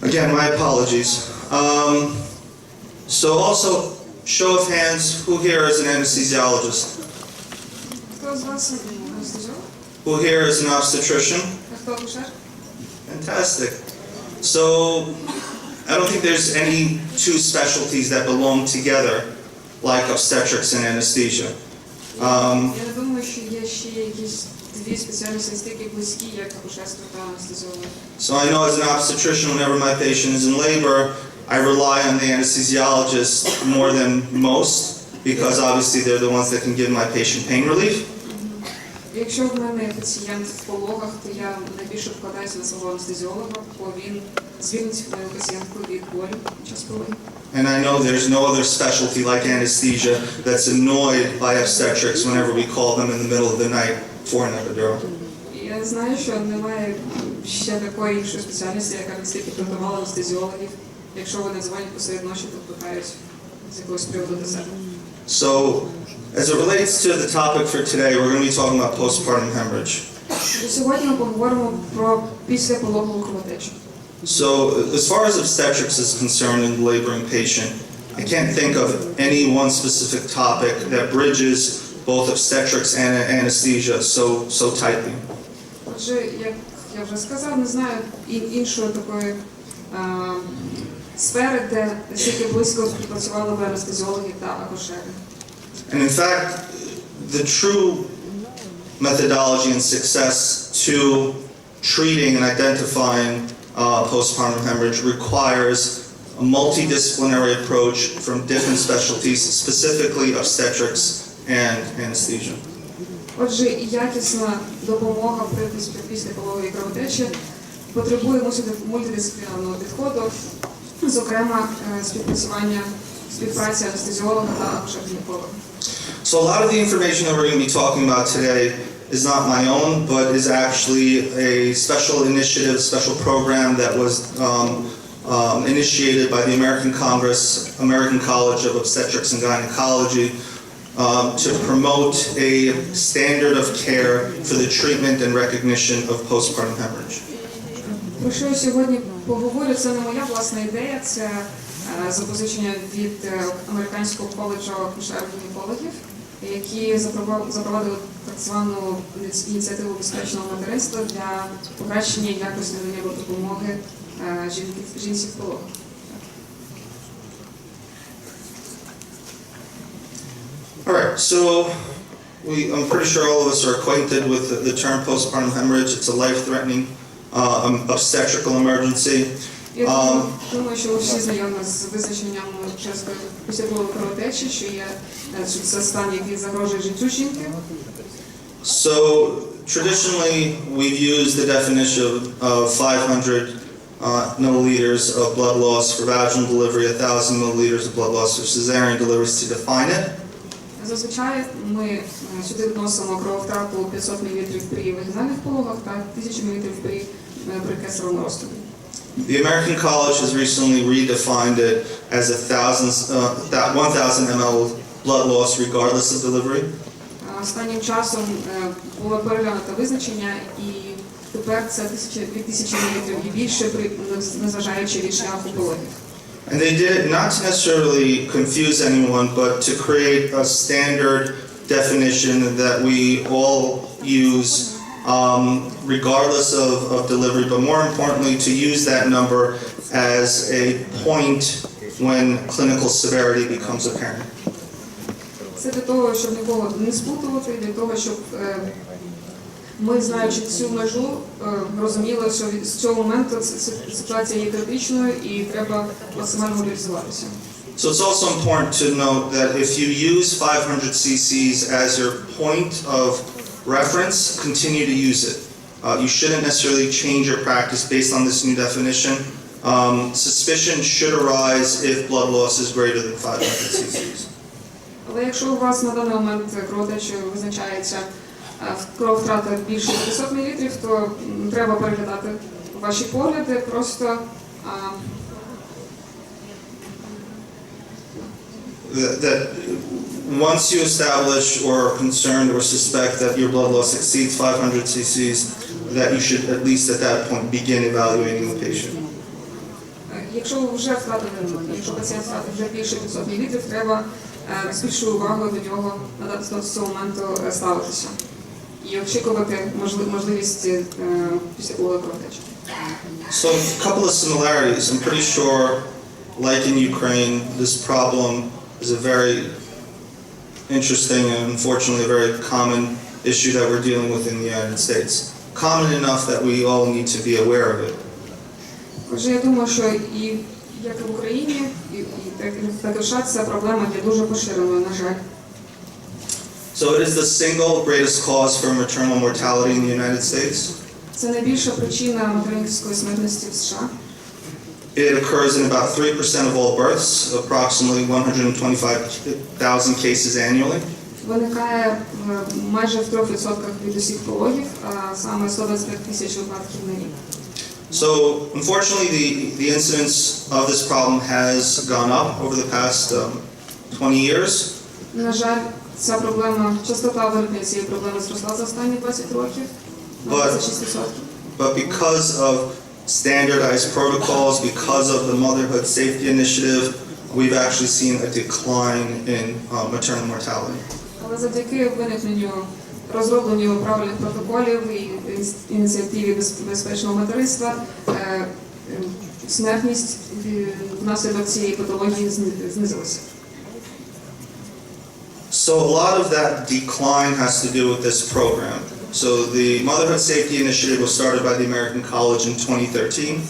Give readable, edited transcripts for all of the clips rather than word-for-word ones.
Again, my apologies. So also, show of hands, who here is an anesthesiologist? Хто з вас анестезіолог? Who here is an obstetrician? А хто акушер? Fantastic. So, I don't think there's any two specialties that belong together like obstetrics and anesthesia. Я не думаю, що є ще якісь дві спеціальності настільки близькі, як акушерство та анестезіологія. So I know as an obstetrician, whenever my patient is in labor, I rely on the anesthesiologist more than most, because obviously they're the ones that can give my patient pain relief. Якщо в мене пацієнт в пологах, то я найбільше вкладаюся на свого анестезіолога, бо він звільнить мою пацієнтку від болю під час пологів. And I know there's no other specialty like anesthesia that's annoyed by obstetrics whenever we call them in the middle of the night for an epidural. Я знаю, що немає ще такої іншої спеціальності, яка настільки турбувала анестезіологів, якщо вони дзвонять посеред ночі, то питають з якогось приводу до себе. So, as it relates to the topic for today, we're going to be talking about postpartum hemorrhage. Сьогодні ми поговоримо про післяпологову кровотечу. So, as far as obstetrics is concerned in the laboring patient, I can't think of any one specific topic that bridges both obstetrics and anesthesia so tightly. Отже, як я вже сказав, не знаю іншої такої сфери, де настільки близько співпрацювали б анестезіологи та акушери. And in fact, the true methodology and success to treating and identifying postpartum hemorrhage requires a multidisciplinary approach from different specialties, specifically obstetrics and anesthesia. Отже, якісна допомога при післяпологовій кровотечі потребує мультидисциплінарного підходу, зокрема співпраці анестезіолога та акушер-гінеколога. So a lot of the information that we're going to be talking about today is not my own, but is actually a special initiative, special program that was initiated by the American Congress, American College of Obstetrics and Gynecology, to promote a standard of care for the treatment and recognition of postpartum hemorrhage. Про що я сьогодні поговорю, це не моя власна ідея, це запозичення від Американського коледжу акушерів-гінекологів, які запровадили так звану ініціативу безпечного материнства для покращення якості надання допомоги жінці в пологах. All right, so I'm pretty sure all of us are acquainted with the term postpartum hemorrhage. It's a life-threatening obstetrical emergency. Я думаю, що ви всі знайомі з визначенням післяпологової кровотечі, що це стан, який загрожує життю жінки. So traditionally, we've used the definition of 500 milliliters of blood loss for vaginal delivery, 1,000 milliliters of blood loss for cesarean deliveries to define it. Зазвичай ми сюди відносимо крововтрату 500 мл при вагінальних пологах та 1000 мл при кесаревому розтині. The American College has recently redefined it as 1,000 ml blood loss regardless of delivery. Останнім часом було переглянуто визначення, і тепер це 2000 мл і більше, незважаючи від шляху пологів. And they did it not to necessarily confuse anyone, but to create a standard definition that we all use regardless of delivery, but more importantly to use that number as a point when clinical severity becomes apparent. Це для того, щоб нікого не сплутувати, для того, щоб ми, знаючи цю межу, розуміли, що з цього моменту ситуація є критичною і треба максимально мобілізуватися. So it's also important to note that if you use 500 cc's as your point of reference, continue to use it. You shouldn't necessarily change your practice based on this new definition. Suspicion should arise if blood loss is greater than 500 cc's. Але якщо у вас на даний момент кровотечею визначається крововтрата більше 500 мл, то треба переглядати ваші погляди, просто that once you establish or are concerned or suspect that your blood loss exceeds 500 cc's, that you should at least at that point begin evaluating the patient. якщо пацієнт втратив вже більше 500 мл, треба з більшою увагою до нього надати з цього моменту ставитися і очікувати можливість післяпологової кровотечі. So a couple of similarities. I'm pretty sure, like in Ukraine, this problem is a very interesting and unfortunately a very common issue that we're dealing with in the United States. Common enough that we all need to be aware of it. Отже, я думаю, що і як і в Україні, і також ця проблема є дуже поширеною, на жаль. So it is the single greatest cause for maternal mortality in the United States. Це найбільша причина материнської смертності в США. It occurs in about 3% of all births, approximately 125,000 cases annually. Виникає майже в 3% від усіх пологів, а саме 125 тисяч випадків на рік. So, unfortunately, the incidence of this problem has gone up over the past 20 years. На жаль, ця проблема, частота виникнення цієї проблеми зросла за останні 20 років, на 26%. But because of standardized protocols, because of the Motherhood Safety Initiative, we've actually seen a decline in maternal mortality. Але завдяки виникненню, розробленню правильних протоколів і ініціативі безпечного материнства, смертність внаслідок цієї патології знизилася. So a lot of that decline has to do with this program. So the Motherhood Safety Initiative was started by the American College in 2013.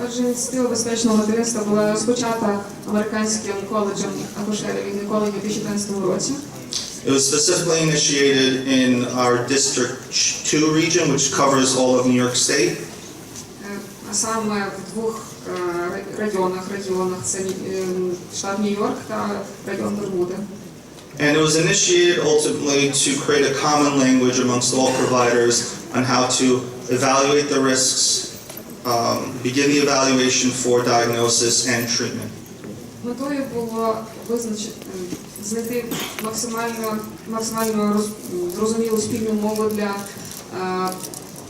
Отже, ініціатива безпечного материнства була розпочата Американським коледжем акушерів і гінекологів у 2013 році. It was specifically initiated in our District 2 region, which covers all of New York State. А саме в двох районах, це штат Нью-Йорк та район Бермуди. And it was initiated ultimately to create a common language amongst all providers on how to evaluate the risks, begin the evaluation for diagnosis and treatment. Метою було знайти максимально зрозумілу спільну мову для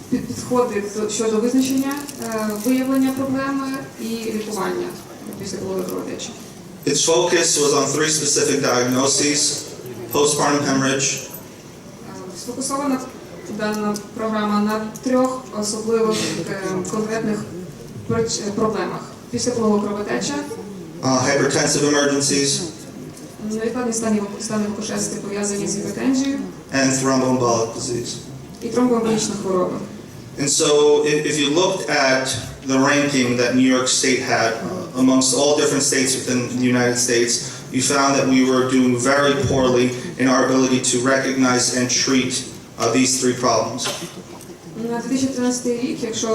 підходи щодо визначення, виявлення проблеми і лікування післяпологової кровотечі. Its focus was on 3 specific diagnoses: postpartum hemorrhage, Сфокусована дана програма на 3 особливих конкретних проблемах: післяпологова кровотеча, hypertensive emergencies, невідкладні стани в акушерстві пов'язані з гіпертензією, and thromboembolic disease. і тромбоемболічна хвороба. And so if you looked at the ranking that New York State had amongst all different states within the United States, you found that we were doing very poorly in our ability to recognize and treat these 3 problems. На 2013 рік, якщо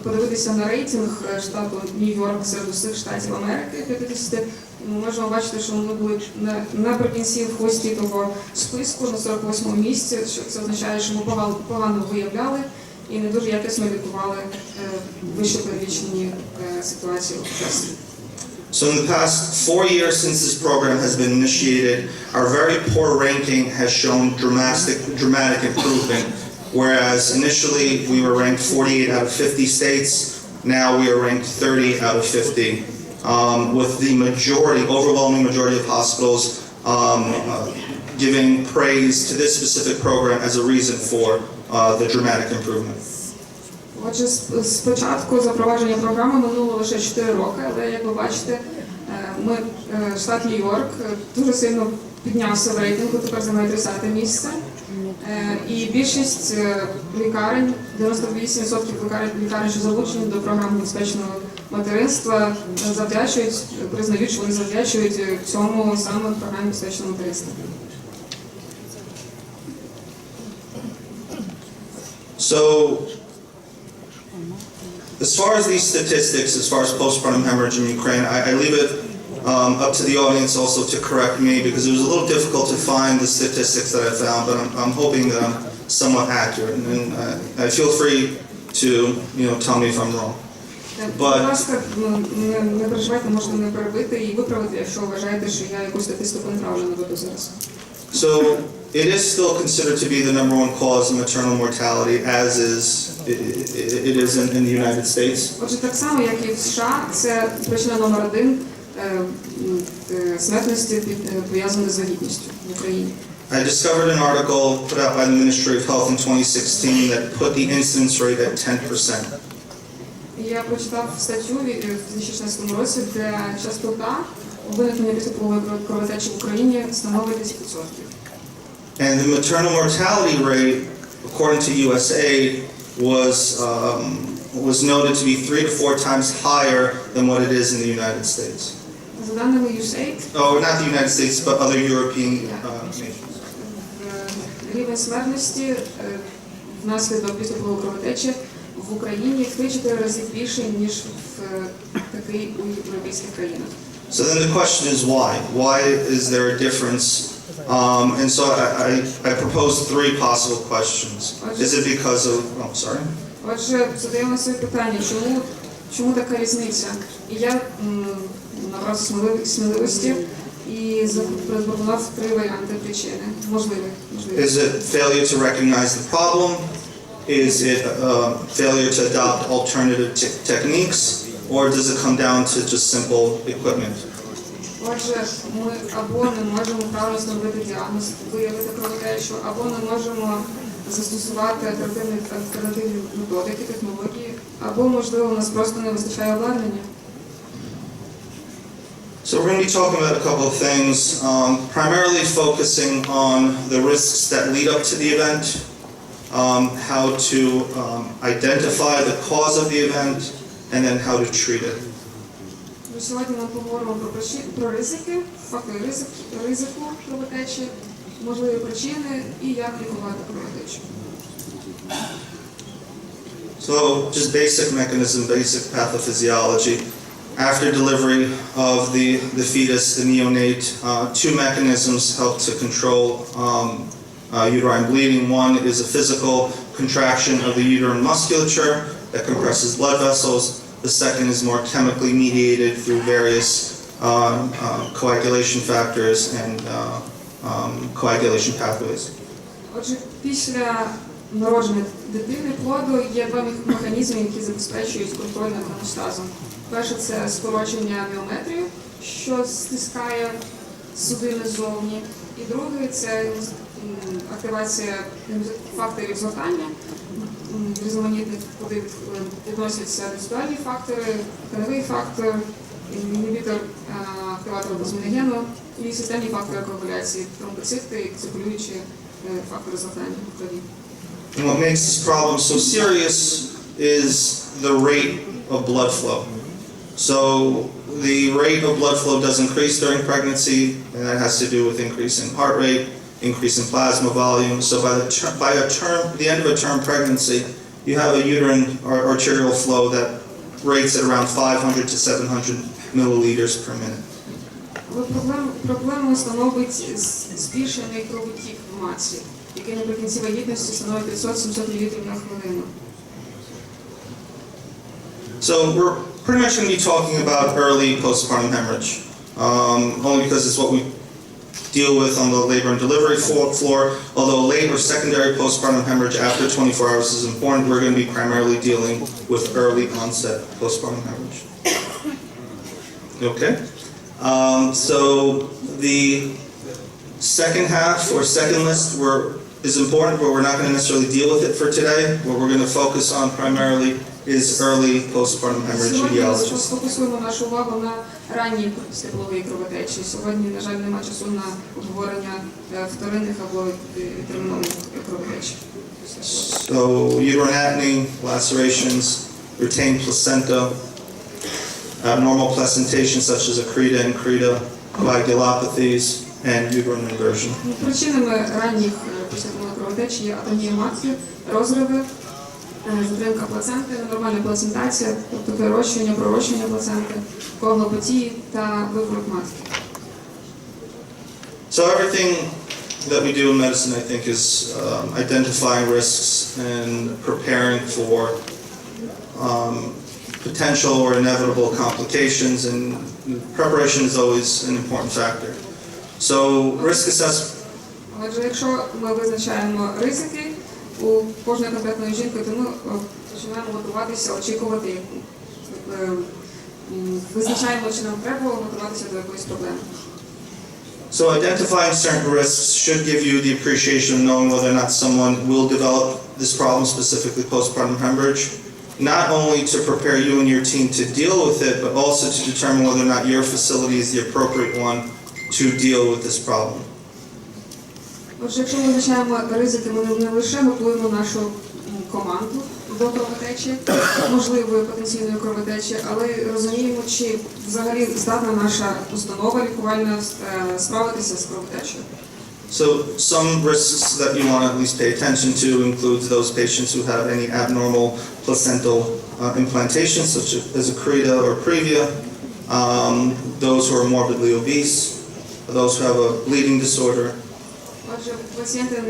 подивитися на рейтинг штату Нью-Йорк серед усіх штатів Америки 50, ми можемо бачити, що ми були наприкінці в хвості того списку на 48-му місці, що це означає, що ми погано виявляли і не дуже якісно лікували вище перелічені ситуації в акушерстві. So in the past 4 years since this program has been initiated, our very poor ranking has shown dramatic improvement. Whereas initially we were ranked 48 out of 50 states, now we are ranked 30 out of 50, with the overwhelming majority of hospitals giving praise to this specific program as a reason for the dramatic improvement. Отже, спочатку запровадження програми минуло лише 4 роки, але, як ви бачите, штат Нью-Йорк дуже сильно піднявся в рейтингу, тепер займає 30-те місце. І більшість лікарень, 98% лікарень, що залучені до програми безпечного материнства, признають, що вони завдячують цьому саме програмі безпечного материнства. So, as far as these statistics, as far as postpartum hemorrhage in Ukraine, I leave it up to the audience also to correct me, because it was a little difficult to find the statistics that I found, but I'm hoping that I'm somewhat accurate, and I feel free to tell me if I'm wrong. Будь ласка, не переживайте, можете мене перебити і виправити, якщо вважаєте, що я якусь статистику неправильно веду зараз. So it is still considered to be the number one cause of maternal mortality, as it is in the United States. Отже, так само, як і в США, це причина номер один смертності пов'язаної з вагітністю в Україні. I discovered an article put out by the Ministry of Health in 2016 that put the incidence rate at 10%. Я прочитав статтю в 2016 році, де частота виникнення післяпологової кровотечі в Україні становить 10%. And the maternal mortality rate, according to USAID, was noted to be 3 to 4 times higher than what it is in the United States. За даними USAID, Oh, not the United States, but other European nations. Рівень смертності внаслідок післяпологової кровотечі в Україні в 3-4 рази більше, ніж такий у європейських країнах. So then the question is why? Why is there a difference? And so I propose 3 possible questions. Is it because of, oh, sorry? Отже, задаємо собі питання, чому така різниця? І я набрався сміливості і запропонував 3 варіанти причини. Можливі. Is it failure to recognize the problem? Is it failure to adopt alternative techniques? Or does it come down to just simple equipment? Отже, ми або не можемо правильно встановити діагноз, виявити кровотечу, або не можемо застосувати альтернативні методики, технології, або, можливо, у нас просто не вистачає обладнання. So we're going to be talking about a couple of things, primarily focusing on the risks that lead up to the event, how to identify the cause of the event, and then how to treat it. Сьогодні ми поговоримо про ризики, фактори ризику кровотечі, можливі причини і як лікувати кровотечу. So just basic mechanism, basic pathophysiology. After delivery of the fetus, the neonate, 2 mechanisms help to control uterine bleeding. One is a physical contraction of the uterine musculature that compresses blood vessels. The second is more chemically mediated through various coagulation factors and coagulation pathways. Отже, після народження дитини плоду є 2 механізми, які забезпечують контроль над гемостазом. Перше – це скорочення міометрію, що стискає судини ззовні. І другий – це активація факторів згортання. Різноманітних, куди відносяться рецидуальні фактори, тканевий фактор, інгібітор активатора плазміногену і системні фактори коагуляції, тромбоцити і циркулюючі фактори згортання в крові. And what makes this problem so serious is the rate of blood flow. So the rate of blood flow does increase during pregnancy, and that has to do with increase in heart rate, increase in plasma volume. So the end of a term pregnancy, you have a uterine or arterial flow that rates at around 500 to 700 milliliters per minute. Проблемою становить збільшений кровотік в матці, який наприкінці вагітності становить 500-700 мл на хвилину. So we're pretty much going to be talking about early postpartum hemorrhage, only because it's what we deal with on the labor and delivery floor. Although late or secondary postpartum hemorrhage after 24 hours is important, we're going to be primarily dealing with early onset postpartum hemorrhage. Okay? So the second half or second list is important, but we're not going to necessarily deal with it for today. What we're going to focus on primarily is early postpartum hemorrhage etiology. Сьогодні ми сфокусуємо нашу увагу на ранній післяпологовій кровотечі. Сьогодні, на жаль, немає часу на обговорення вторинних або термінових кровотечі. So uterine atony, lacerations, retained placenta, abnormal placentation such as accreta and creta, coagulopathies, and uterine inversion. Причинами ранніх післяпологових кровотеч є атонія матки, розриви, затримка плаценти, ненормальна плацентація, тобто пророщення плаценти, коагулопатії та виворот матки. So everything that we do in medicine, I think, is identifying risks and preparing for potential or inevitable complications, and preparation is always an important factor. So risk assessment. Отже, якщо ми визначаємо ризики у кожної конкретної жінки, то ми починаємо готуватися, очікувати, визначаємо, чи нам треба готуватися до якоїсь проблеми. So identifying certain risks should give you the appreciation of knowing whether or not someone will develop this problem, specifically postpartum hemorrhage, not only to prepare you and your team to deal with it, but also to determine whether or not your facility is the appropriate one to deal with this problem. Отже, якщо ми визначаємо ризики, ми не лише готуємо нашу команду до кровотечі, можливої потенційної кровотечі, але й розуміємо, чи взагалі здатна наша установа лікувальна справитися з кровотечею. So some risks that you want to at least pay attention to includes those patients who have any abnormal placental implantations, such as a creta or previa, those who are morbidly obese, those who have a bleeding disorder. Отже, пацієнти,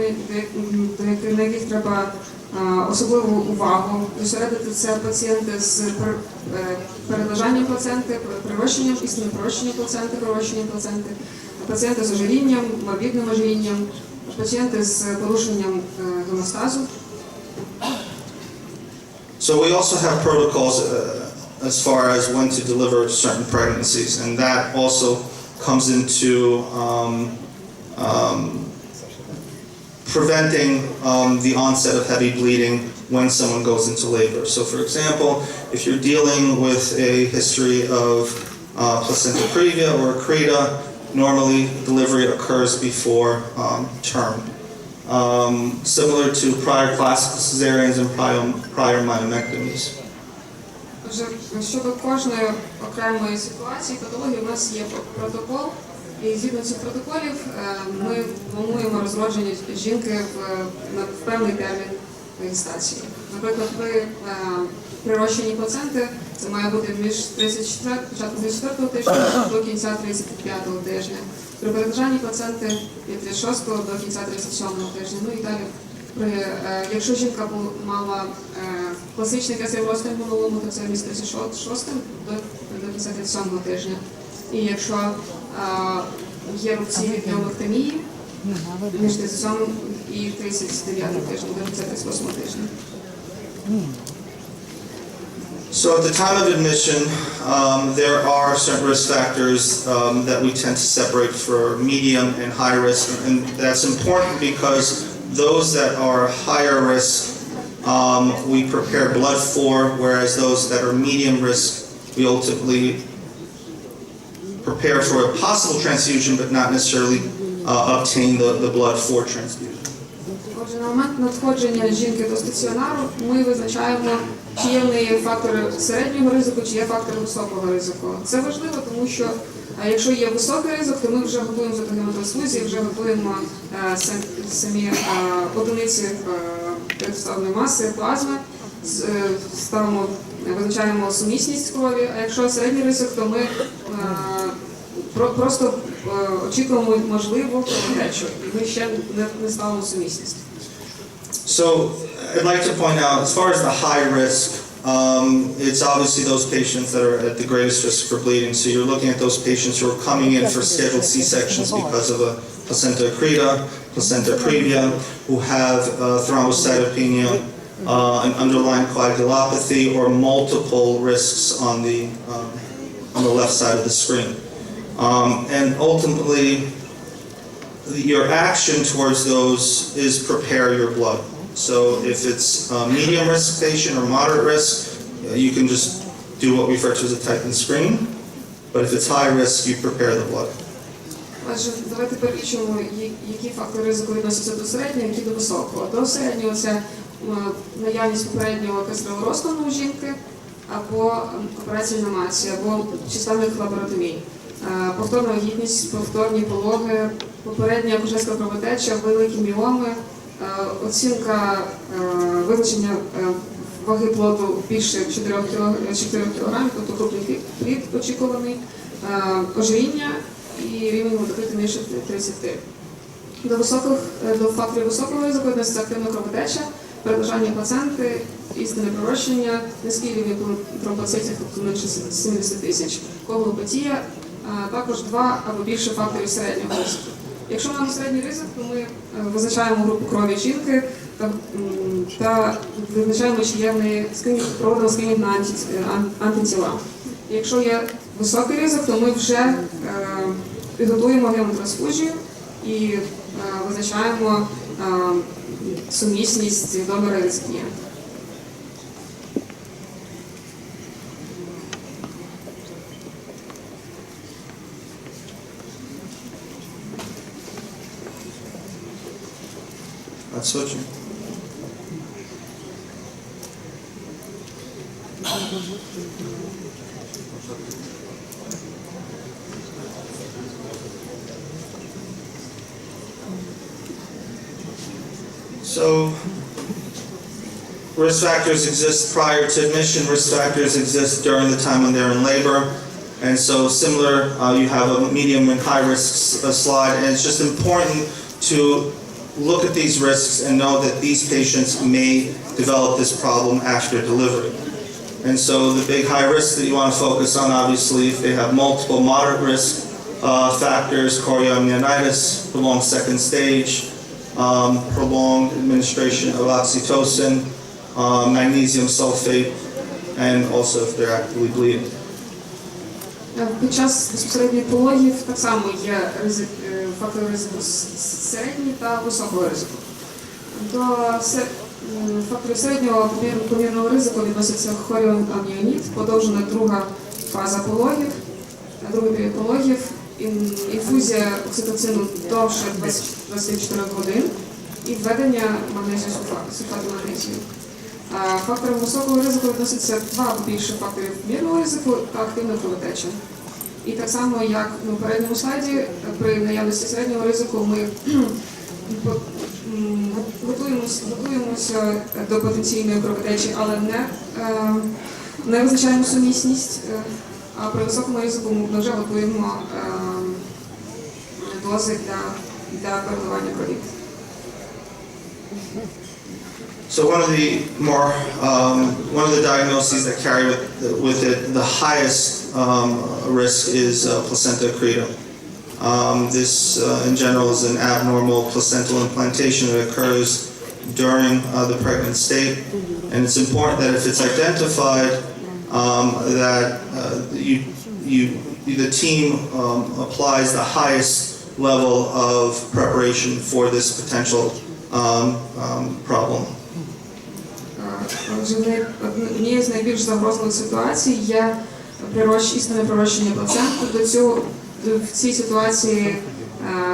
на яких треба особливу увагу зосередити, це пацієнти з перележанням плаценти, прирощенням, істинним прирощенням плаценти, пацієнти з ожирінням, морбідним ожирінням, пацієнти з порушенням гемостазу. So we also have protocols as far as when to deliver certain pregnancies, and that also comes into preventing the onset of heavy bleeding when someone goes into labor. So for example, if you're dealing with a history of placenta previa or a creta, normally delivery occurs before term. Similar to prior classical cesareans and prior myomectomies. Отже, щодо кожної окремої ситуації, патології, у нас є протокол, і згідно цих протоколів ми плануємо розродження жінки в певний термін гестації. Наприклад, при прирощенні плаценти це має бути між початком 34-го тижня до кінця 35-го тижня. При перележанні плаценти від 36-го до кінця 37-го тижня. Ну і далі, якщо жінка мала класичний кесарів розтин в минулому, то це між 36-м до кінця 37-го тижня. І якщо є рубці від неонатології між 37-м і 39-м тижнем, до кінця 38-го тижня. So at the time of admission, there are certain risk factors that we tend to separate for medium and high risk, and that's important because those that are higher risk we prepare blood for, whereas those that are medium risk we ultimately prepare for a possible transfusion but not necessarily obtain the blood for transfusion. Отже, на момент надходження жінки до стаціонару ми визначаємо, чи є в неї фактори середнього ризику, чи є фактори високого ризику. Це важливо, тому що якщо є високий ризик, то ми вже готуємо до гемотрансфузії, вже готуємо самі одиниці кровоставної маси, плазми, визначаємо сумісність крові, а якщо середній ризик, то ми просто очікуємо можливу кровотечу, і ми ще не ставимо сумісність. So I'd like to point out, as far as the high risk, it's obviously those patients that are at the greatest risk for bleeding. So you're looking at those patients who are coming in for scheduled C-sections because of a placenta accreta, placenta previa, who have thrombocytopenia, an underlying coagulopathy, or multiple risks on the left side of the screen. And ultimately, your action towards those is prepare your blood. So if it's a medium risk patient or moderate risk, you can just do what we refer to as a type and screen. But if it's high risk, you prepare the blood. Отже, давайте перелічимо, які фактори ризику відносяться до середнього, які до високого. До середнього це наявність попереднього кесаревого розтину у жінки, або операція на масі, або численних лаборотомій. Повторна вагітність, повторні пологи, попередня акушерська кровотеча, великі міоми, оцінка визначення ваги плоду більше 4 кг, тобто крупний плід очікуваний, ожиріння і рівень гематокриту нижче 30. До факторів високого ризику відноситься активна кровотеча, перележання плаценти, істинне прирощення, низький рівень тромбоцитів, тобто менше 70 тисяч, коагулопатія, також 2 або більше факторів середнього ризику. Якщо маємо середній ризик, то ми визначаємо групу крові жінки та визначаємо, чи є в неї проводимо скринінг на антитіла. Якщо є високий ризик, то ми вже підготуємо гемотрансфузію і визначаємо сумісність донора і реципієнта. Отсочим. So, risk factors exist prior to admission, risk factors exist during the time when they're in labor. And so similar, you have a medium and high risk slide, and it's just important to look at these risks and know that these patients may develop this problem after delivery. And so the big high risks that you want to focus on, obviously, if they have multiple moderate risk factors, chorioamnionitis, prolonged second stage, prolonged administration of oxytocin, magnesium sulfate, and also if they're actively bleeding. Під час безпосередніх пологів так само є фактори ризику середньої та високого ризику. До факторів середнього помірного ризику відноситься хоріоамніоніт, подовжена друга фаза пологів, другий період пологів, інфузія окситоцину довше 24 годин і введення магнезію сульфату магнезію. Фактором високого ризику відноситься два або більше факторів помірного ризику та активна кровотеча. І так само, як на передньому слайді, при наявності середнього ризику ми готуємося до потенційної кровотечі, але не визначаємо сумісність, а при високому ризику ми вже готуємо дози для переливання крові. So one of the diagnoses that carry with it the highest risk is placenta accreta. This, in general, is an abnormal placental implantation that occurs during the pregnant state, and it's important that if it's identified, that the team applies the highest level of preparation for this potential problem. Однією з найбільш загрозливих ситуацій є істинне прирощення плаценти. В цій ситуації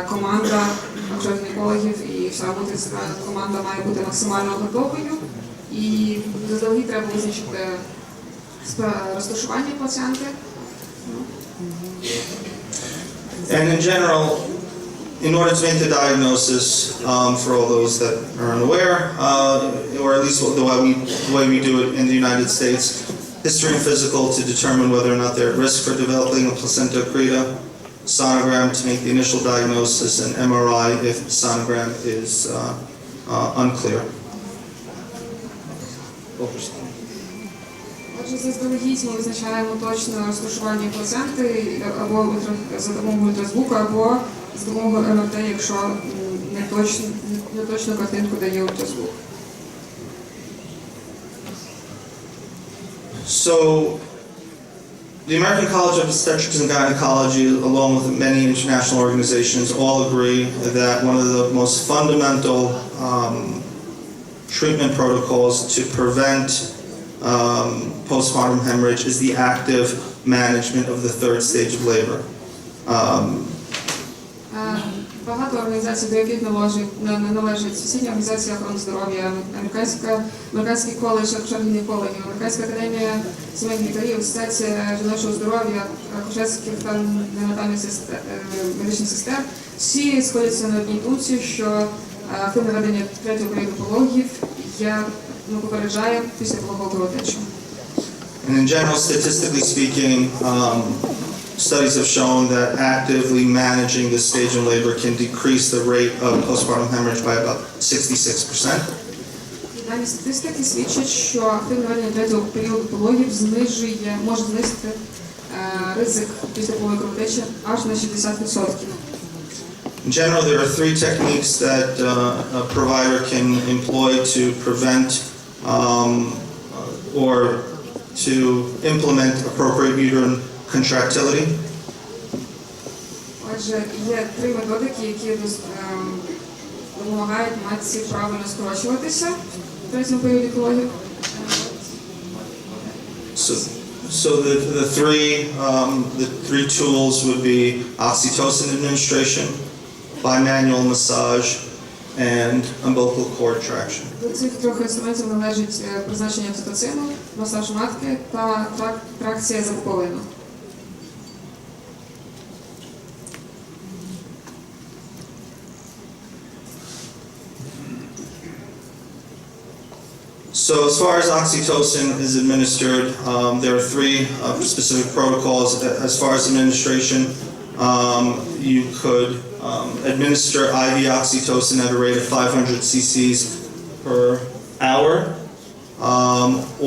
команда акушерів-гінекологів і вся мультидисциплінарна команда має бути максимально готовою, і заздалегідь треба визначити розташування плаценти. And in general, in order to make the diagnosis, for all those that are unaware, or at least the way we do it in the United States, history and physical to determine whether or not they're at risk for developing a placenta accreta, sonogram to make the initial diagnosis, and MRI if the sonogram is unclear. Отже, заздалегідь ми визначаємо точне розташування плаценти або за допомогою ультразвуку, або за допомогою МРТ, якщо не точну картинку дає ультразвук. So, the American College of Obstetrics and Gynecology, along with many international organizations, all agree that one of the most fundamental treatment protocols to prevent postpartum hemorrhage is the active management of the third stage of labor. Багато організацій, до яких належить Всесвітня організація охорони здоров'я, Американський коледж акушерів-гінекологів, Американська академія сімейних лікарів, Асоціація жіночого здоров'я, акушерських та неонатальних медичних сестер, всі сходяться на одній думці, що активне ведення третього періоду пологів попереджає післяпологову кровотечу. And in general, statistically speaking, studies have shown that actively managing this stage in labor can decrease the rate of postpartum hemorrhage by about 66%. Дані статистики свідчать, що активне ведення третього періоду пологів може знизити ризик післяпологової кровотечі аж на 60%. In general, there are 3 techniques that a provider can employ to prevent or to implement appropriate uterine contractility. Отже, є 3 методики, які допомагають матці правильно скорочуватися в третьому періоді пологів. So the three tools would be oxytocin administration, bimanual massage, and umbilical cord traction. До цих 3 інструментів належить призначення окситоцину, масаж матки та тракція за пуповину. So as far as oxytocin is administered, there are 3 specific protocols. As far as administration, you could administer IV oxytocin at a rate of 500 cc's per hour,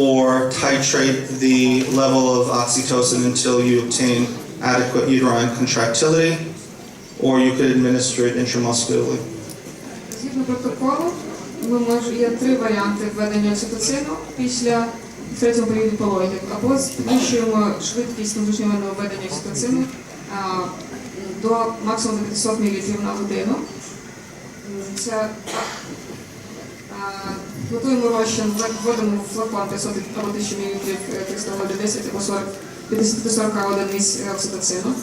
or titrate the level of oxytocin until you obtain adequate uterine contractility, or you could administer it intramuscularly. Згідно протоколу, є 3 варіанти введення окситоцину після третього періоду пологів. Або збільшуємо швидкість внутрішньовенного введення окситоцину до максимум 500 мл на годину. Готуємо розчин, вводимо в флакон 500 або 1000 мл 300 годин 10 або 50-40 одиниць окситоцину.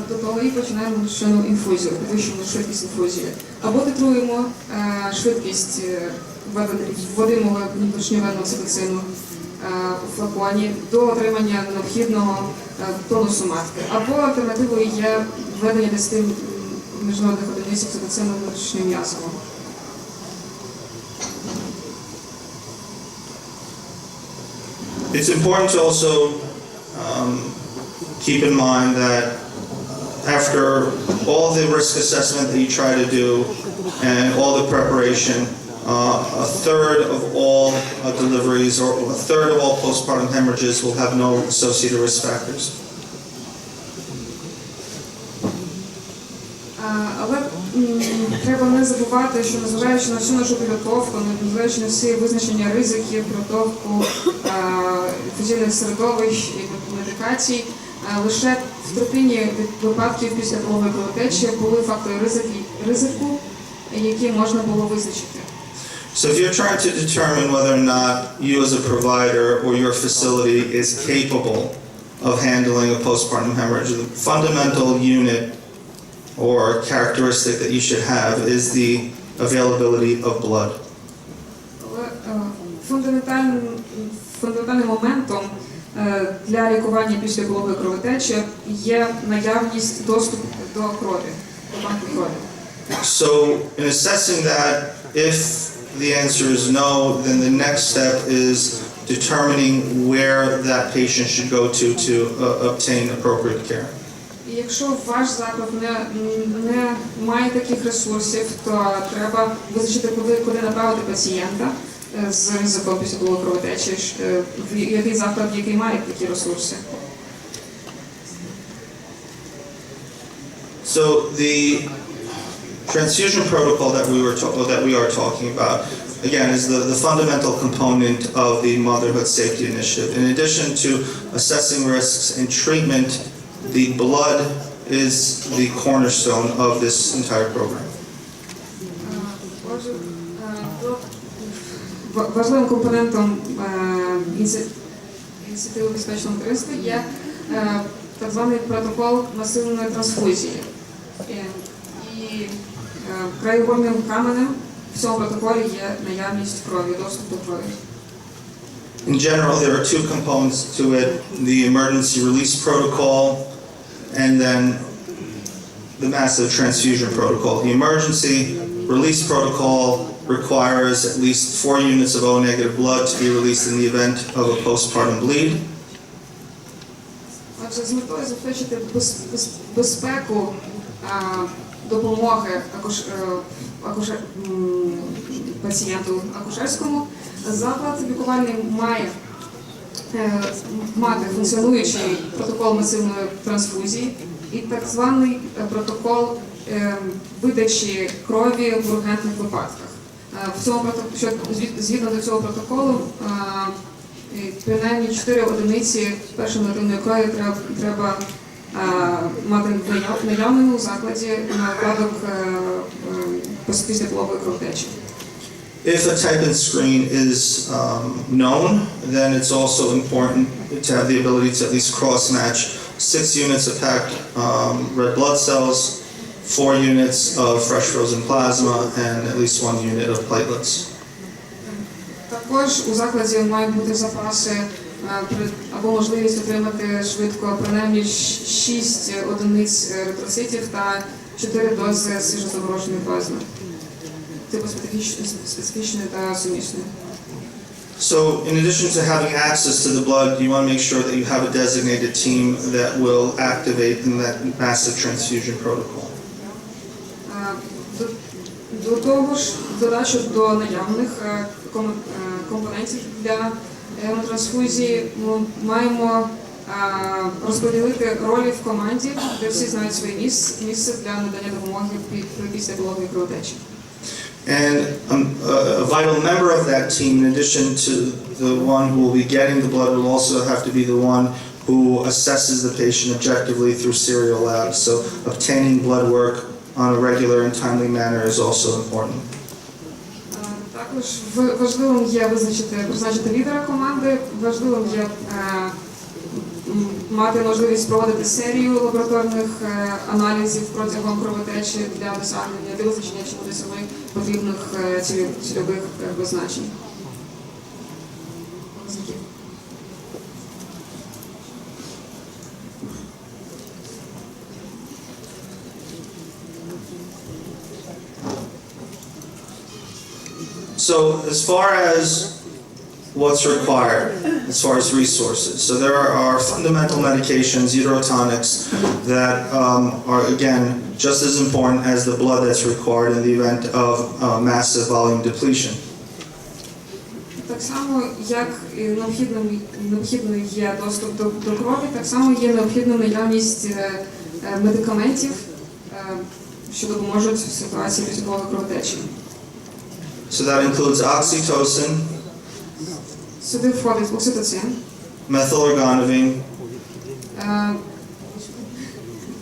До того і починаємо внутрішню інфузію, підвищуємо швидкість інфузії. Або титруємо швидкість вводимого внутрішньовенного окситоцину у флаконі до отримання необхідного тонусу матки. Або альтернативою є введення 10 міжнародних одиниць окситоцину внутрішньом'язово. It's important to also keep in mind that after all the risk assessment that you try to do and all the preparation, a third of all deliveries or a third of all postpartum hemorrhages will have no associated risk factors. Але треба не забувати, що незважаючи на всю нашу підготовку, незважаючи на всі визначення ризиків, підготовку інфузійних середовищ і медикацій, лише в третині випадків після пологової кровотечі були фактори ризику, які можна було визначити. So if you're trying to determine whether or not you as a provider or your facility is capable of handling a postpartum hemorrhage, the fundamental unit or characteristic that you should have is the availability of blood. Фундаментальним моментом для лікування після пологової кровотечі є наявність доступу до крові, до банку крові. So in assessing that, if the answer is no, then the next step is determining where that patient should go to obtain appropriate care. Якщо ваш заклад не має таких ресурсів, то треба визначити, куди направити пацієнта з ризиком після пологової кровотечі, який заклад, який має такі ресурси. So the transfusion protocol that we are talking about, again, is the fundamental component of the Motherhood Safety Initiative. In addition to assessing risks and treatment, the blood is the cornerstone of this entire program. Важливим компонентом ініціативи безпечного материнства є так званий протокол масивної трансфузії. І краєугольним каменем в цьому протоколі є наявність крові, доступ до крові. In general, there are 2 components to it, the emergency release protocol and then the massive transfusion protocol. The emergency release protocol requires at least 4 units of O-negative blood to be released in the event of a postpartum bleed. Отже, з метою забезпечити безпеку допомоги пацієнту акушерському, заклад лікувальний має мати функціонуючий протокол масивної трансфузії і так званий протокол видачі крові в ургентних випадках. Згідно до цього протоколу, принаймні 4 одиниці першої нативної крові треба мати наявними у закладі на випадок післяпологової кровотечі. If a type in screen is known, then it's also important to have the ability to at least cross-match 6 units of packed red blood cells, 4 units of fresh frozen plasma, and at least 1 unit of platelets. Також у закладі мають бути запаси або можливість отримати швидко принаймні 6 одиниць еритроцитів та 4 дози свіжозамороженої плазми. Типу специфічної та сумісної. So, in addition to having access to the blood, you want to make sure that you have a designated team that will activate in that massive transfusion protocol. До того ж, додачу до наявних компонентів для гемотрансфузії ми маємо розподілити ролі в команді, де всі знають своє місце для надання допомоги при післяпологовій кровотечі. And a vital member of that team, in addition to the one who will be getting the blood, will also have to be the one who assesses the patient objectively through serial labs. So obtaining blood work on a regular and timely manner is also important. Також важливим є призначити лідера команди, важливим є мати можливість проводити серію лабораторних аналізів протягом кровотечі для визначення чи досягнення потрібних цільових визначень. So as far as what's required, as far as resources, so there are fundamental medications, uterotonics, that are again just as important as the blood that's required in the event of massive volume depletion. Так само, як необхідним є доступ до крові, так само є необхідна наявність медикаментів, що допоможуть в ситуації післяпологової кровотечі. So that includes oxytocin, Сюди входить окситоцин, methylorgonavine,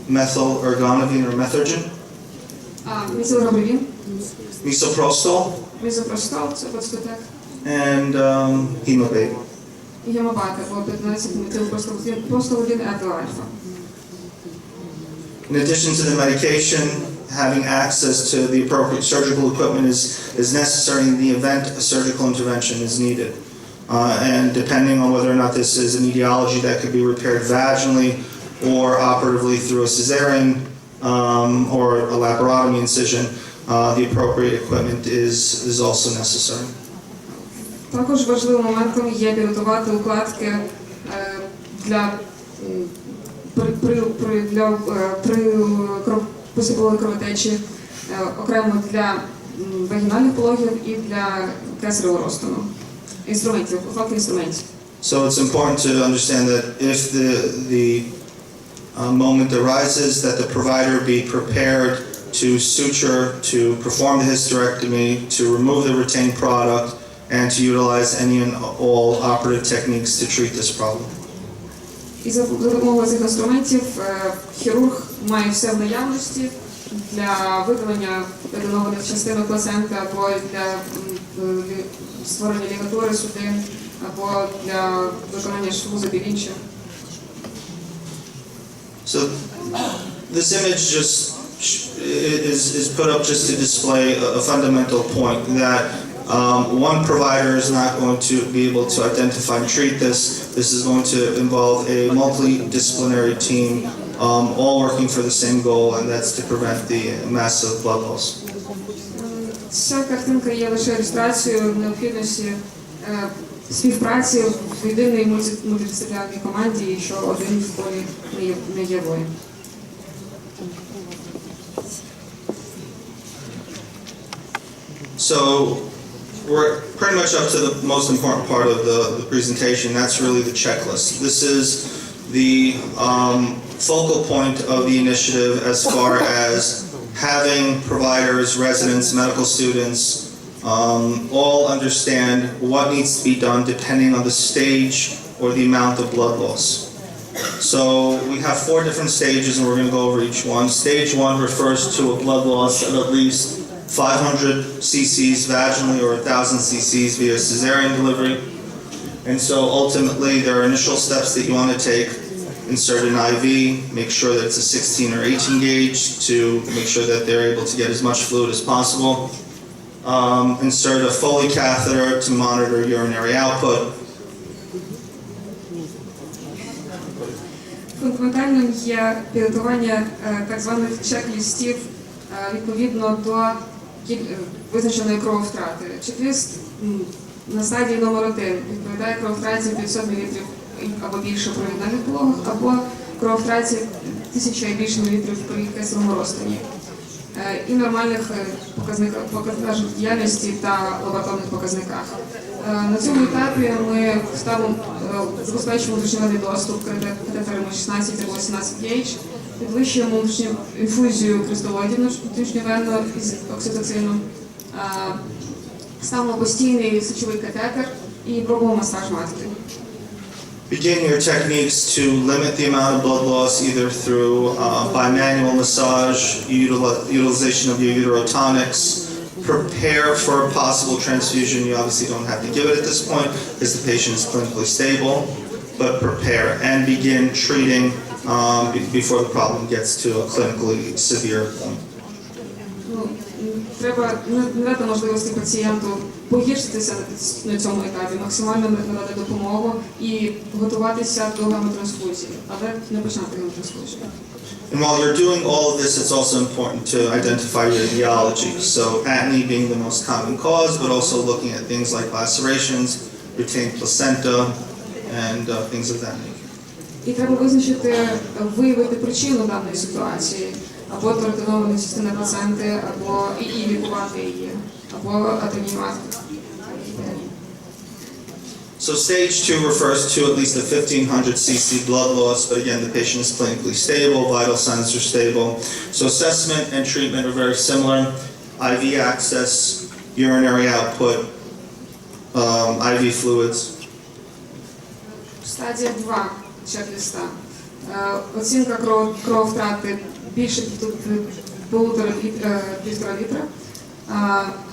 or methergin, мезилгабревін, misoprostol, мезопростол, це подстатек, and hemabate. і гемобат, або 15-метилпростолудин альфа. In addition to the medication, having access to the appropriate surgical equipment is necessary in the event a surgical intervention is needed. And depending on whether or not this is an etiology that could be repaired vaginally or operatively through a cesarean or a laparotomy incision, the appropriate equipment is also necessary. Також важливим моментом є підготувати укладки при післяпологовій кровотечі окремо для вагінальних пологів і для кесаревого розтину. Інструментів, укладки інструментів. So it's important to understand that if the moment arises, that the provider be prepared to suture, to perform the hysterectomy, to remove the retained product, and to utilize any and all operative techniques to treat this problem. І за допомогою цих інструментів хірург має все в наявності для видалення аденованих частинок плаценти або для створення лігатури судин, або для виконання шву забівінча. So this image just is put up just to display a fundamental point that one provider is not going to be able to identify and treat this. This is going to involve a multidisciplinary team, all working for the same goal, and that's to prevent the massive blood loss. Ця картинка є лише ілюстрацією необхідності співпраці в єдиній мультидисциплінарній команді, і що один в полі не є воїн. So we're pretty much up to the most important part of the presentation. That's really the checklist. This is the focal point of the initiative as far as having providers, residents, medical students all understand what needs to be done depending on the stage or the amount of blood loss. So we have 4 different stages and we're going to go over each one. Stage 1 refers to a blood loss of at least 500 cc's vaginally or 1,000 cc's via cesarean delivery. And so ultimately there are initial steps that you want to take. Insert an IV, make sure that it's a 16 or 18 gauge to make sure that they're able to get as much fluid as possible. Insert a Foley catheter to monitor urinary output. Фундаментальним є підготування так званих чек-лістів відповідно до визначеної крововтрати. Чек-ліст на стадії номер 1 відповідає крововтраті 500 мл або більше при віднальних пологах, або крововтраті 1000 і більше мілілітрів при кисневому розтині. І нормальних показниках діяльності та лабораторних показниках. На цьому етапі ми забезпечуємо внутрішньовенний доступ катетерами 16 або 18 гейдж, підвищуємо інфузію кристалоїдів внутрішньовенно із окситоцину, ставимо постійний сечовий катетер і пробуємо масаж матки. Begin your techniques to limit the amount of blood loss either through bimanual massage, utilization of your uterotonics. Prepare for a possible transfusion. You obviously don't have to give it at this point because the patient is clinically stable, but prepare and begin treating before the problem gets to a clinically severe point. Треба не дати можливості пацієнту погіршитися на цьому етапі, максимально надати допомогу і готуватися до гемотрансфузії, але не починати гемотрансфузію. And while you're doing all of this, it's also important to identify your etiology. So atony being the most common cause, but also looking at things like lacerations, retained placenta, and things of that nature. І треба виявити причину даної ситуації, або тораконована частина плаценти, або і лікувати її, або атонімувати. So stage 2 refers to at least a 1,500 cc blood loss, but again, the patient is clinically stable, vital signs are stable. So assessment and treatment are very similar. IV access, urinary output, IV fluids. Стадія 2 чек-ліста. Оцінка крововтрати більше 1,5 літра,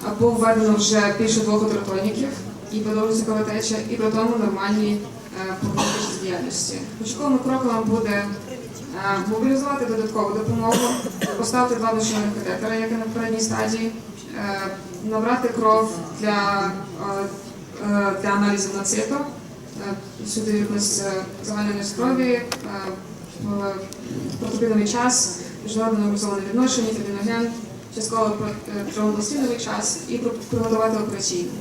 або введено вже більше 2 гідротоніків, і продовжується кровотеча, і при тому нормальні показники діяльності. Початковими кроками буде мобілізувати додаткову допомогу, поставити 2 душевих катетери, як і на попередній стадії, набрати кров для аналізу на циту, сюди якось загальної крові, протипіновий час, міжнародно нормалізоване відношення, фібриноген, частково тромбоцитиновий час і приготувати операційну.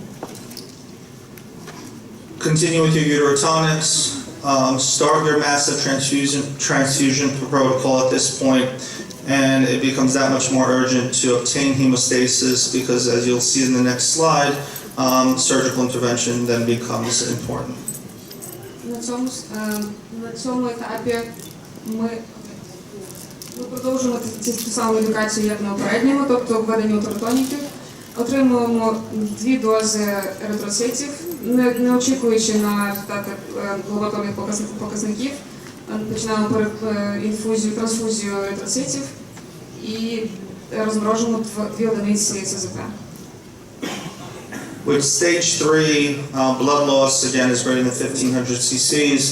Continue with your uterotonics. Start your massive transfusion protocol at this point, and it becomes that much more urgent to obtain hemostasis because, as you'll see in the next slide, surgical intervention then becomes important. На цьому етапі ми продовжуємо цю саму едукацію, як на попередньому, тобто введення утеротоніків. Отримуємо 2 дози еритроцитів, не очікуючи на результати лабораторних показників. Починаємо трансфузію еритроцитів і розморожуємо 2 одиниці ЦЗП. With stage 3, blood loss again is greater than 1,500 cc's,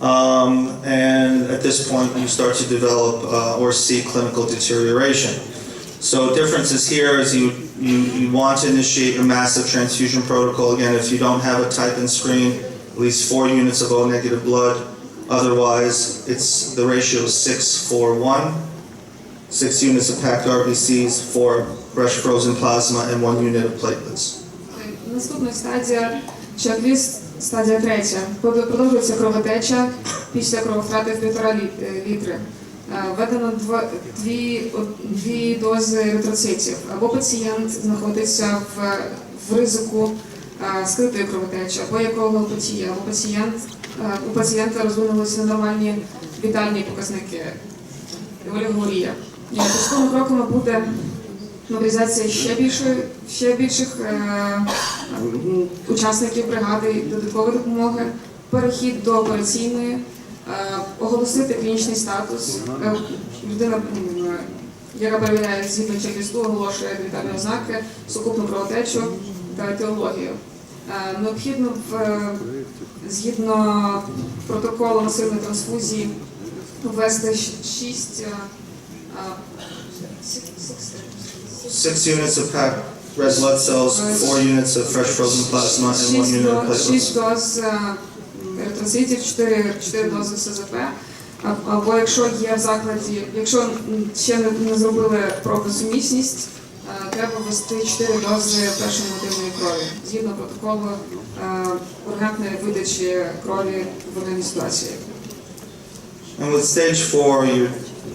and at this point you start to develop or see clinical deterioration. So differences here is you want to initiate a massive transfusion protocol. Again, if you don't have a type-in screen, at least 4 units of O-negative blood. Otherwise, the ratio is 6:4:1. 6 units of packed RBCs, 4 fresh frozen plasma, and 1 unit of platelets. Наступна стадія, чек-ліст, стадія 3. Продовжується кровотеча після крововтрати в 1,5 літри. Введено 2 дози еритроцитів. Або пацієнт знаходиться в ризику скритої кровотечі, або є коагулопатія, або у пацієнта розвинулися ненормальні вітальні показники, олігорія. Наступними кроками буде мобілізація ще більших учасників бригади, додаткової допомоги, перехід до операційної, оголосити клінічний статус. Людина, яка перевіряє згідно чек-листу, оголошує вітальні ознаки, сукупну кровотечу та етіологію. Необхідно згідно протоколу насильної трансфузії ввести 6 units of packed red blood cells, 4 units of fresh frozen plasma, and 1 unit of platelets. 6 доз еритроцитів, 4 дози СЗП. Або якщо є в закладі, якщо ще не зробили пробу-сумісність, треба ввести 4 дози першої мотивної крові, згідно протоколу ургентної видачі крові в організації ситуації. And with stage 4, you're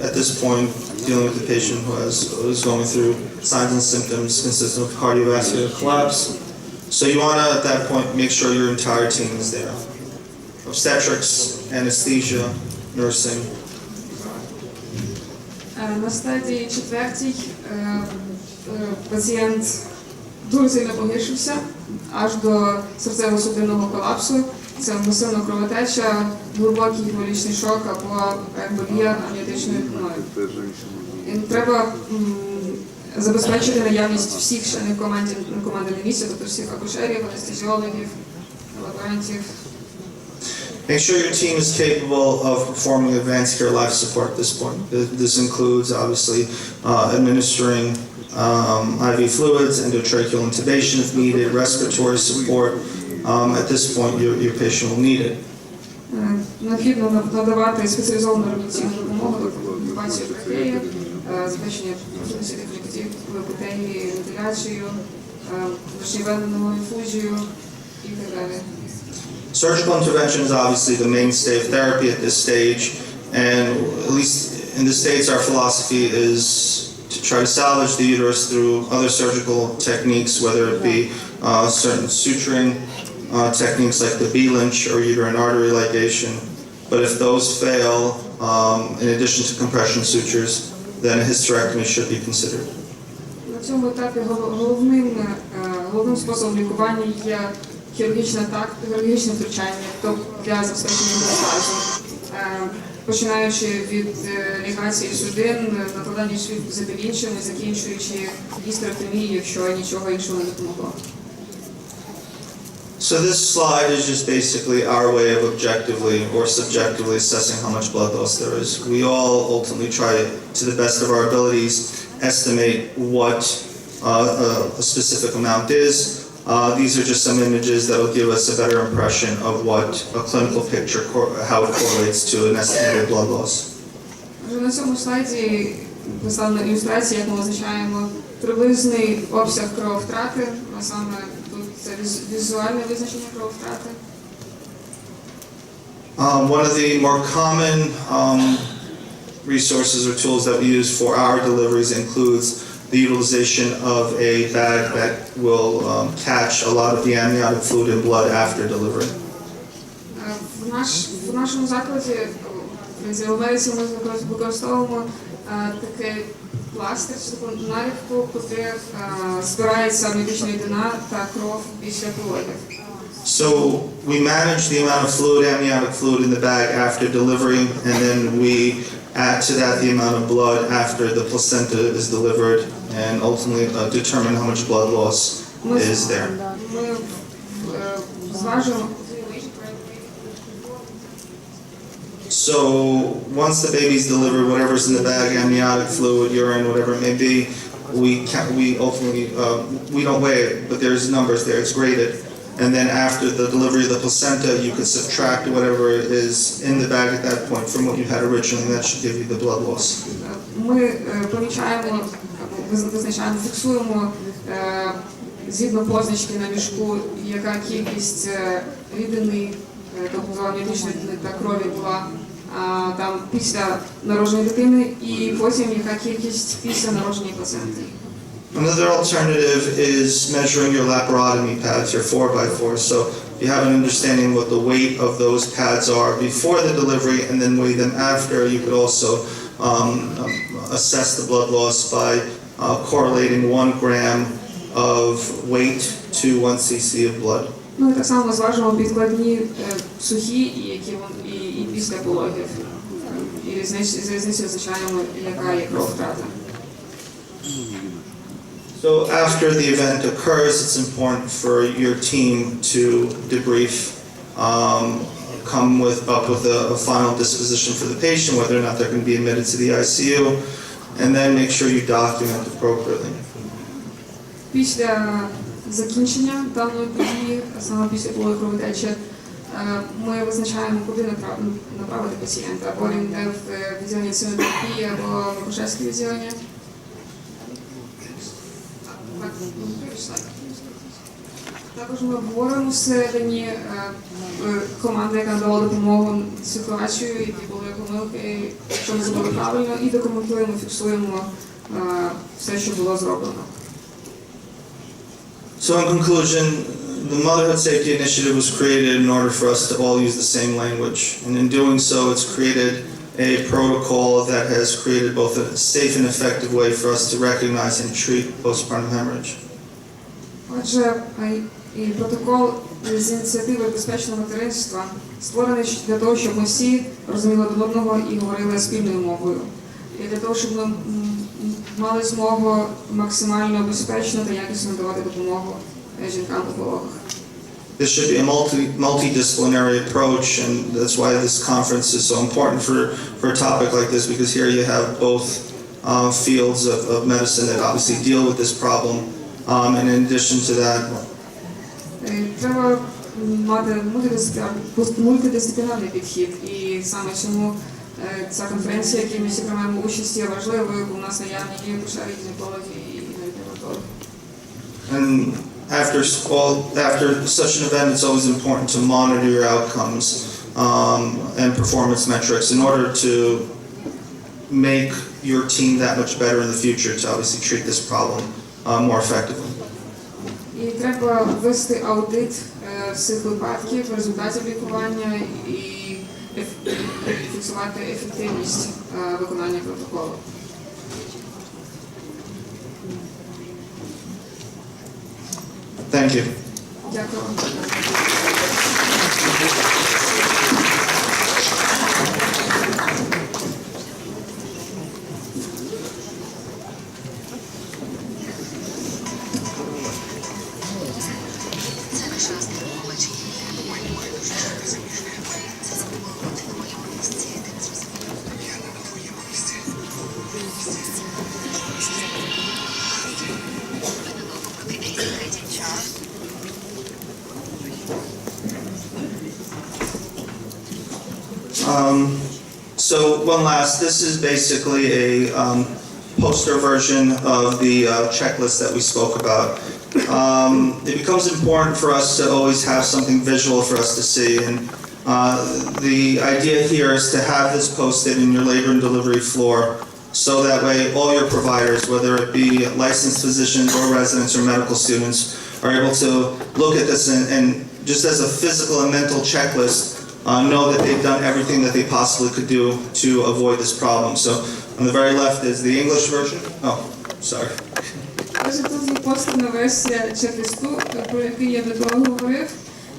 at this point dealing with the patient who is going through signs and symptoms consistent with cardiovascular collapse. So you want to, at that point, make sure your entire team is there. Obstetrics, anesthesia, nursing. На стадії 4 пацієнт дуже сильно погіршився, аж до серцево-судинного колапсу. Це масивна кровотеча, глибокий гіполічний шок або емболія амніотичної хмелю. Треба забезпечити наявність всіх членів команди на місці, тобто всіх акушерів, анестезіологів, лаборантів. Make sure your team is capable of performing advanced care life support at this point. This includes, obviously, administering IV fluids, endotracheal intubation if needed, respiratory support. At this point, your patient will need it. Необхідно надавати спеціалізовану реанімаційну допомогу, інтубацію трахеї, забезпечення дефлектів, епітелії, вентиляцію, внутрішньовенну інфузію і так далі. Surgical intervention is obviously the mainstay of therapy at this stage, and at least in the States, our philosophy is to try to salvage the uterus through other surgical techniques, whether it be certain suturing techniques like the B-Lynch or uterine artery ligation. But if those fail, in addition to compression sutures, then a hysterectomy should be considered. На цьому етапі головним способом лікування є хірургічне втручання, тобто для забезпечення метастазу, починаючи від лігації судин, накладання швів за B-Lynch'ем і закінчуючи гістеректомією, якщо нічого іншого не допомогло. So this slide is just basically our way of objectively or subjectively assessing how much blood loss there is. We all ultimately try to the best of our abilities estimate what a specific amount is. These are just some images that will give us a better impression of what a clinical picture, how it correlates to an estimated blood loss. На цьому слайді представлена ілюстрація, як ми визначаємо приблизний обсяг крововтрати, а саме тут це візуальне визначення крововтрати. One of the more common resources or tools that we use for our deliveries includes the utilization of a bag that will catch a lot of the amniotic fluid and blood after delivery. В нашому закладі в Америці ми використовуємо такий пластир, таку наліпку, куди збирається амніотична рідина та кров після пологів. So we manage the amount of fluid, amniotic fluid in the bag after delivery, and then we add to that the amount of blood after the placenta is delivered, and ultimately determine how much blood loss is there. Ми зважуємо. So once the baby's delivered, whatever's in the bag, amniotic fluid, urine, whatever it may be, we ultimately we don't weigh it, but there's numbers there. It's graded, and then after the delivery of the placenta, you can subtract whatever is in the bag at that point from what you had originally. That should give you the blood loss. Ми помічаємо, визначаємо, фіксуємо згідно позначки на мішку, яка кількість рідини, тобто амніотичної рідини та крові була там після народження дитини, і потім яка кількість після народження плаценти. Another alternative is measuring your laparotomy pads, your 4x4. So you have an understanding what the weight of those pads are before the delivery and then weigh them after. You could also assess the blood loss by correlating 1 gram of weight to 1 cc of blood. Ну і так само зважимо підкладні сухі, і після пологів. І різницю визначаємо, яка є кров втрата. So after the event occurs, it's important for your team to debrief, come up with a final disposition for the patient, whether or not they're going to be admitted to the ICU, and then make sure you document appropriately. Після закінчення даної події, саме після пологової кровотечі, ми визначаємо, куди направити пацієнта. Або він йде в відділення інтенсивної терапії, або в акушерське відділення. Також ми обговорюємо всередині команди, яка надала допомогу ситуацію, які були помилки, що ми зробили правильно, і документуємо, фіксуємо все, що було зроблено. So in conclusion, the Motherhood Safety Initiative was created in order for us to all use the same language. And in doing so, it's created a protocol that has created both a safe and effective way for us to recognize and treat postpartum hemorrhage. Отже, і протокол з ініціативи безпечного материнства створений для того, щоб ми всі розуміли один одного і говорили спільною мовою. І для того, щоб ми мали змогу максимально безпечно та якісно надавати допомогу жінкам у пологах. This should be a multidisciplinary approach, and that's why this conference is so important for a topic like this, because here you have both fields of medicine that obviously deal with this problem, and in addition to that, треба мати мультидисциплінарний підхід, і саме чому ця конференція, в якій ми всі приймаємо участь, є важливою, бо у нас наявні є акушери, гінекологи і навіть неонатологи. And after such an event, it's always important to monitor your outcomes and performance metrics in order to make your team that much better in the future to obviously treat this problem more effectively. І треба вести аудит всіх випадків, результатів лікування і фіксувати ефективність виконання протоколу. Thank you. Дякую вам. So one last, this is basically a poster version of the checklist that we spoke about. It becomes important for us to always have something visual for us to see, and the idea here is to have this posted in your labor and delivery floor, so that way all your providers, whether it be licensed physicians or residents or medical students, are able to look at this and just as a physical and mental checklist, know that they've done everything that they possibly could do to avoid this problem. So on the very left is the English version. Oh, sorry. Отже, тут є постерна версія чек-листу, про який я до того говорив.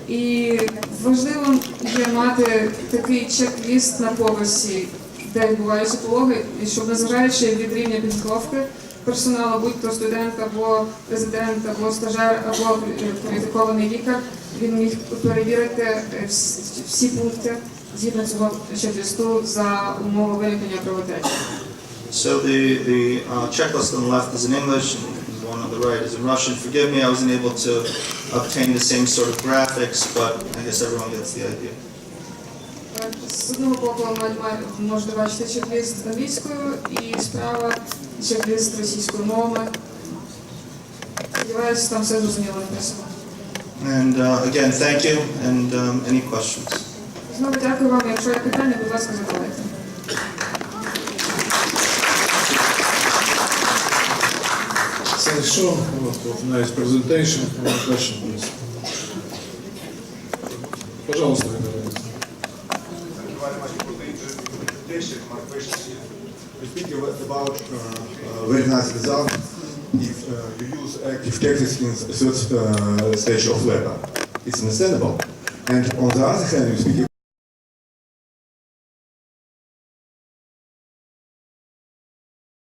І важливо є мати такий чек-ліст на поверсі, де відбуваються пологи, і щоб, незважаючи від рівня підготовки персоналу, будь-то студент, або резидент, або стажер, або кваліфікований лікар, він міг перевірити всі пункти згідно цього чек-лісту за умови виникнення кровотечі. So the checklist on the left is in English, and the one on the right is in Russian. Forgive me, I wasn't able to obtain the same sort of graphics, but I guess everyone gets the idea. З одного боку можете бачити чек-ліст англійською, і справа чек-ліст російською мовою. Сподіваюся, там все зрозуміло написано. And again, thank you, and any questions? Знову дякую вам. Якщо є питання, будь ласка, задавайте. So Shawn, nice presentation. One question, please. Пожалуйста, about very nice result if you use active tactics in third stage of labor. It's understandable. And on the other hand, you speak